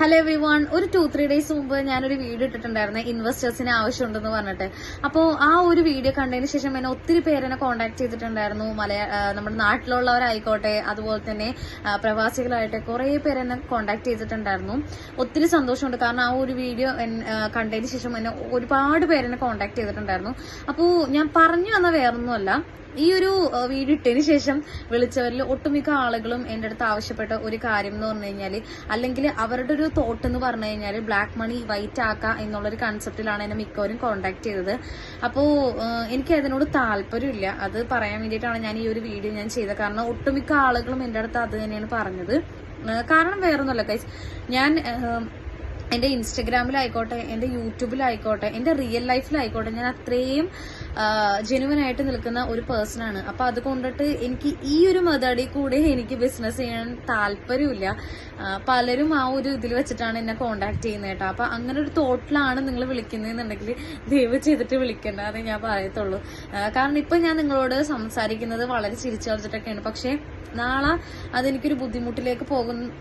Hello every one. ഒരു 2-3 days മുമ്പ് ഞാനൊരു വീഡിയോ ഇട്ടിട്ടുണ്ടായിരുന്നു ഇൻവെസ്റ്റേഴ്സിന് ആവശ്യമുണ്ടെന്ന് പറഞ്ഞിട്ട്. അപ്പോൾ ആ ഒരു വീഡിയോ കണ്ടതിന് ശേഷം എന്നെ ഒത്തിരി പേരെന്നെ കോൺടാക്ട് ചെയ്തിട്ടുണ്ടായിരുന്നു. നമ്മുടെ നാട്ടിലുള്ളവരായിക്കോട്ടെ, അതുപോലെ തന്നെ പ്രവാസികളായിട്ട് കുറേ പേരെന്നെ കോൺടാക്ട് ചെയ്തിട്ടുണ്ടായിരുന്നു. ഒത്തിരി സന്തോഷമുണ്ട്. കാരണം ആ ഒരു വീഡിയോ കണ്ടതിന് ശേഷം എന്നെ ഒരുപാട് പേരെന്നെ കോൺടാക്ട് ചെയ്തിട്ടുണ്ടായിരുന്നു. അപ്പോൾ ഞാൻ പറഞ്ഞു വന്ന വേറൊന്നുമല്ല, ഈ ഒരു വീഡിയോ ഇട്ടതിന് ശേഷം വിളിച്ചവരിൽ ഒട്ടുമിക്ക ആളുകളും എൻ്റെ അടുത്ത് ആവശ്യപ്പെട്ട ഒരു കാര്യം എന്ന് പറഞ്ഞു കഴിഞ്ഞാൽ, അല്ലെങ്കിൽ അവരുടെ ഒരു തോട്ട് എന്ന് പറഞ്ഞു കഴിഞ്ഞാൽ ബ്ലാക്ക് മണി വൈറ്റ് ആക്കുക എന്നുള്ളൊരു കൺസെപ്റ്റിലാണ് എന്നെ മിക്കവരും കോൺടാക്ട് ചെയ്തത്. അപ്പോൾ എനിക്ക് അതിനോട് താല്പര്യമില്ല. അത് പറയാൻ വേണ്ടിയിട്ടാണ് ഞാൻ ഈ ഒരു വീഡിയോ ഞാൻ ചെയ്തത്. കാരണം ഒട്ടുമിക്ക ആളുകളും എൻ്റെ അടുത്ത് അത് തന്നെയാണ് പറഞ്ഞത്. കാരണം വേറൊന്നുമല്ല ഗൈസ്, ഞാൻ എൻ്റെ ഇൻസ്റ്റഗ്രാമിലായിക്കോട്ടെ, എൻ്റെ യൂട്യൂബിലായിക്കോട്ടെ, എൻ്റെ റിയൽ ലൈഫിലായിക്കോട്ടെ, ഞാൻ അത്രയും ജെനുവനായിട്ട് നിൽക്കുന്ന ഒരു പേഴ്സണാണ്. അപ്പം അതുകൊണ്ടിട്ട് എനിക്ക് ഈ ഒരു മെത്തേഡിൽ കൂടെ എനിക്ക് ബിസിനസ് ചെയ്യാൻ താല്പര്യമില്ല. പലരും ആ ഒരു ഇതിൽ വെച്ചിട്ടാണ് എന്നെ കോണ്ടാക്ട് ചെയ്യുന്നത് കേട്ടോ. അപ്പം അങ്ങനെ ഒരു തോട്ടിലാണ് നിങ്ങൾ വിളിക്കുന്നതെന്നുണ്ടെങ്കിൽ ദയവ് ചെയ്തിട്ട് വിളിക്കേണ്ട, അതേ ഞാൻ പറയത്തുള്ളൂ. കാരണം ഇപ്പം ഞാൻ നിങ്ങളോട് സംസാരിക്കുന്നത് വളരെ ചിരിച്ചു കളിച്ചിട്ടൊക്കെയാണ്. പക്ഷേ നാളെ അതെനിക്കൊരു ബുദ്ധിമുട്ടിലേക്ക്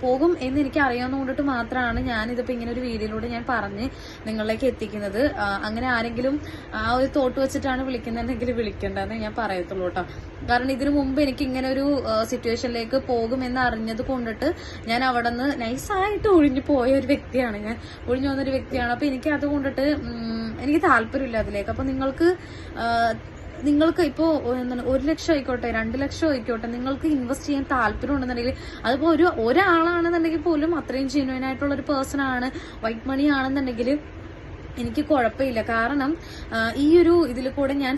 പോകും എന്ന് എനിക്ക് അറിയാവുന്നതുകൊണ്ടിട്ട് മാത്രമാണ് ഞാനിതിപ്പോൾ ഇങ്ങനെ ഒരു വീഡിയോയിലൂടെ ഞാൻ പറഞ്ഞ് നിങ്ങളിലേക്ക് എത്തിക്കുന്നത്. അങ്ങനെ ആരെങ്കിലും ആ ഒരു തോട്ട് വെച്ചിട്ടാണ് വിളിക്കുന്നുണ്ടെങ്കിൽ വിളിക്കേണ്ടതെന്ന് ഞാൻ പറയത്തുള്ളൂ കേട്ടോ. കാരണം ഇതിനു മുമ്പ് എനിക്ക് ഇങ്ങനെ ഒരു സിറ്റുവേഷനിലേക്ക് പോകുമെന്ന് അറിഞ്ഞത് കൊണ്ടിട്ട് ഞാൻ അവിടെ നിന്ന് നൈസായിട്ട് ഒഴിഞ്ഞു പോയ ഒരു വ്യക്തിയാണ്, ഞാൻ ഒഴിഞ്ഞു വന്നൊരു വ്യക്തിയാണ്. അപ്പൊ എനിക്ക് അതുകൊണ്ടിട്ട് എനിക്ക് താല്പര്യമില്ല അതിലേക്ക്. അപ്പൊ നിങ്ങൾക്ക് ഇപ്പോൾ 1 ലക്ഷം ആയിക്കോട്ടെ, 2 ലക്ഷം ആയിക്കോട്ടെ, നിങ്ങൾക്ക് ഇൻവെസ്റ്റ് ചെയ്യാൻ താല്പര്യം ഉണ്ടെന്നുണ്ടെങ്കിൽ, അതിപ്പോൾ ഒരാളാണെന്നുണ്ടെങ്കിൽ പോലും അത്രയും ജെന്യുവൻ ആയിട്ടുള്ള ഒരു പേഴ്സൺ ആണ്, വൈറ്റ് മണി ആണെന്നുണ്ടെങ്കിൽ എനിക്ക് കുഴപ്പമില്ല. കാരണം ഈ ഒരു ഇതിൽ കൂടെ ഞാൻ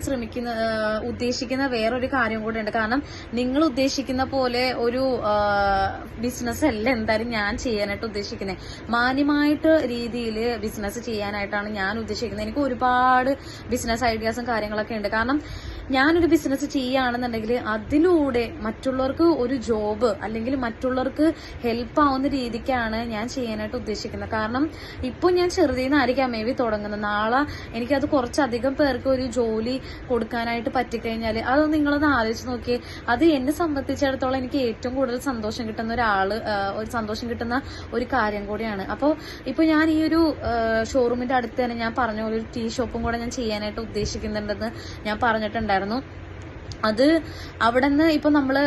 ഉദ്ദേശിക്കുന്ന വേറൊരു കാര്യം കൂടെ ഉണ്ട്. കാരണം നിങ്ങൾ ഉദ്ദേശിക്കുന്ന പോലെ ഒരു ബിസിനസ് അല്ല എന്തായാലും ഞാൻ ചെയ്യാനായിട്ട് ഉദ്ദേശിക്കുന്നത്. മാന്യമായിട്ട് രീതിയിൽ ബിസിനസ് ചെയ്യാനായിട്ടാണ് ഞാൻ ഉദ്ദേശിക്കുന്നത്. എനിക്ക് ഒരുപാട് ബിസിനസ് ഐഡിയാസും കാര്യങ്ങളൊക്കെ ഉണ്ട്. കാരണം ഞാനൊരു ബിസിനസ് ചെയ്യുകയാണെന്നുണ്ടെങ്കിൽ അതിലൂടെ മറ്റുള്ളവർക്ക് ഒരു ജോബ് അല്ലെങ്കിൽ മറ്റുള്ളവർക്ക് ഹെൽപ്പ് ആവുന്ന രീതിക്കാണ് ഞാൻ ചെയ്യാനായിട്ട് ഉദ്ദേശിക്കുന്നത്. കാരണം ഇപ്പോൾ ഞാൻ ചെറുതീന്നായിരിക്കാം മേ ബി തുടങ്ങുന്നത്. നാളെ എനിക്കത് കുറച്ചധികം പേർക്ക് ഒരു ജോലി കൊടുക്കാനായിട്ട് പറ്റിക്കഴിഞ്ഞാൽ അത് നിങ്ങളൊന്ന് ആലോചിച്ച് നോക്കിയേ. അത് എന്നെ സംബന്ധിച്ചിടത്തോളം എനിക്ക് ഏറ്റവും കൂടുതൽ സന്തോഷം കിട്ടുന്ന സന്തോഷം കിട്ടുന്ന ഒരു കാര്യം കൂടിയാണ്. അപ്പോൾ ഇപ്പോൾ ഞാൻ ഈ ഒരു ഷോറൂമിന്റെ അടുത്ത് തന്നെ ഞാൻ പറഞ്ഞ ഒരു ടീ ഷോപ്പും കൂടെ ഞാൻ ചെയ്യാനായിട്ട് ഉദ്ദേശിക്കുന്നുണ്ടെന്ന് ഞാൻ പറഞ്ഞിട്ടുണ്ടായിരുന്നു. അത് അവിടെ നിന്ന് ഇപ്പൊ നമ്മള്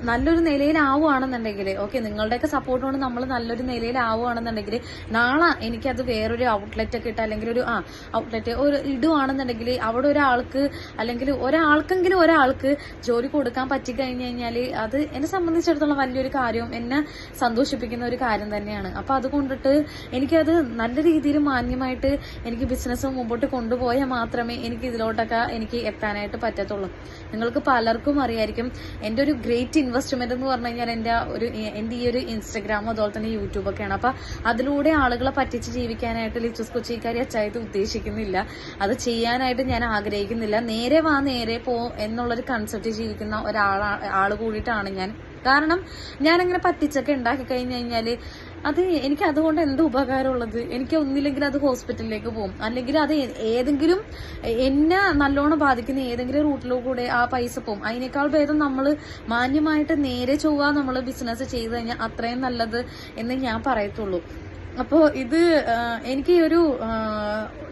നല്ലൊരു നിലയിലാവുകയാണെന്നുണ്ടെങ്കിൽ, ഓക്കെ, നിങ്ങളുടെയൊക്കെ സപ്പോർട്ട് കൊണ്ട് നമ്മൾ നല്ലൊരു നിലയിലാവുകയാണെന്നുണ്ടെങ്കിൽ, നാളെ എനിക്കത് വേറൊരു ഔട്ട്ലെറ്റ് ഒക്കെ ഇട്ട് അല്ലെങ്കിൽ ഒരു ഔട്ട്ലെറ്റ് ഒരു ഇടുവാണെന്നുണ്ടെങ്കിൽ അവിടെ ഒരാൾക്ക് അല്ലെങ്കിൽ ഒരാൾക്കെങ്കിലും ഒരാൾക്ക് ജോലി കൊടുക്കാൻ പറ്റിക്കഴിഞ്ഞു കഴിഞ്ഞാൽ അത് എന്നെ സംബന്ധിച്ചിടത്തോളം വലിയൊരു കാര്യവും എന്നെ സന്തോഷിപ്പിക്കുന്ന ഒരു കാര്യം തന്നെയാണ്. അപ്പൊ അതുകൊണ്ടിട്ട് എനിക്കത് നല്ല രീതിയിൽ മാന്യമായിട്ട് എനിക്ക് ബിസിനസ് മുമ്പോട്ട് കൊണ്ടുപോയാൽ മാത്രമേ എനിക്ക് ഇതിലോട്ടൊക്കെ എനിക്ക് എത്താനായിട്ട് പറ്റത്തുള്ളൂ. നിങ്ങൾക്ക് പലർക്കും അറിയായിരിക്കും എൻ്റെ ഒരു ഗ്രേറ്റ് ഇൻവെസ്റ്റ്മെന്റ് എന്ന് പറഞ്ഞു കഴിഞ്ഞാൽ എൻ്റെ ഈ ഒരു ഇൻസ്റ്റഗ്രാമും അതുപോലെ തന്നെ യൂട്യൂബൊക്കെയാണ്. അപ്പൊ അതിലൂടെ ആളുകളെ പറ്റിച്ച് ജീവിക്കാനായിട്ട് ലിച്ചസ് കൊച്ചിക്കാരി അച്ചായിട്ട് ഉദ്ദേശിക്കുന്നില്ല. അത് ചെയ്യാനായിട്ട് ഞാൻ ആഗ്രഹിക്കുന്നില്ല. നേരെ വാ നേരെ പോ എന്നുള്ളൊരു കൺസെപ്റ്റ് ജീവിക്കുന്ന ആള് കൂടിയിട്ടാണ് ഞാൻ. കാരണം ഞാനങ്ങനെ പറ്റിച്ചൊക്കെ ഉണ്ടാക്കി കഴിഞ്ഞു കഴിഞ്ഞാല് അത് എനിക്ക് അതുകൊണ്ട് എന്ത് ഉപകാരമുള്ളത്? എനിക്ക് ഒന്നില്ലെങ്കിൽ അത് ഹോസ്പിറ്റലിലേക്ക് പോകും, അല്ലെങ്കിൽ അത് ഏതെങ്കിലും എന്നെ നല്ലോണം ബാധിക്കുന്ന ഏതെങ്കിലും റൂട്ടിലോ കൂടെ ആ പൈസ പോകും. അതിനേക്കാൾ ഭേദം നമ്മൾ മാന്യമായിട്ട് നേരെ ചൊവ്വ നമ്മൾ ബിസിനസ് ചെയ്ത് കഴിഞ്ഞാൽ അത്രയും നല്ലത് എന്ന് ഞാൻ പറയത്തുള്ളൂ. അപ്പോൾ ഇത് എനിക്ക് ഒരു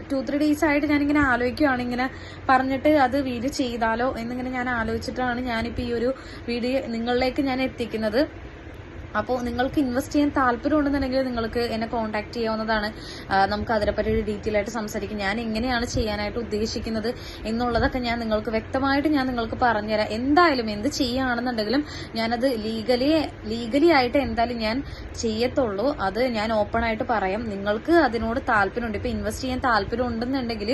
2-3 ഡേയ്സ് ആയിട്ട് ഞാനിങ്ങനെ ആലോചിക്കുകയാണ്, ഇങ്ങനെ പറഞ്ഞിട്ട് അത് വീഡിയോ ചെയ്താലോ എന്നിങ്ങനെ ഞാൻ ആലോചിച്ചിട്ടാണ് ഞാനിപ്പോൾ ഈ ഒരു വീഡിയോ നിങ്ങളിലേക്ക് ഞാൻ എത്തിക്കുന്നത്. അപ്പോൾ നിങ്ങൾക്ക് ഇൻവെസ്റ്റ് ചെയ്യാൻ താല്പര്യം ഉണ്ടെന്നുണ്ടെങ്കിൽ നിങ്ങൾക്ക് എന്നെ കോൺടാക്ട് ചെയ്യാവുന്നതാണ്. നമുക്ക് അതിനെപ്പറ്റി ഒരു ഡീറ്റെയിൽ ആയിട്ട് സംസാരിക്കും. ഞാൻ എങ്ങനെയാണ് ചെയ്യാനായിട്ട് ഉദ്ദേശിക്കുന്നത് എന്നുള്ളതൊക്കെ ഞാൻ നിങ്ങൾക്ക് വ്യക്തമായിട്ട് നിങ്ങൾക്ക് പറഞ്ഞുതരാം. എന്തായാലും എന്ത് ചെയ്യുകയാണെന്നുണ്ടെങ്കിലും ഞാനത് ലീഗലി ആയിട്ട് എന്തായാലും ഞാൻ ചെയ്യത്തുള്ളൂ. അത് ഞാൻ ഓപ്പൺ ആയിട്ട് പറയാം. നിങ്ങൾക്ക് അതിനോട് താല്പര്യമുണ്ട്, ഇപ്പൊ ഇൻവെസ്റ്റ് ചെയ്യാൻ താല്പര്യം ഉണ്ടെന്നുണ്ടെങ്കിൽ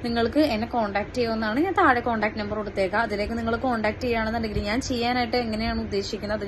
നിങ്ങൾക്ക് എന്നെ കോൺടാക്ട് ചെയ്യുമെന്നാണ്. ഞാൻ താഴെ കോൺടാക്ട് നമ്പർ കൊടുത്തേക്കാം. അതിലേക്ക് നിങ്ങൾ കോൺടാക്ട് ചെയ്യുകയാണെന്നുണ്ടെങ്കിൽ ഞാൻ ചെയ്യാനായിട്ട് എങ്ങനെയാണ് ഉദ്ദേശിക്കുന്നത്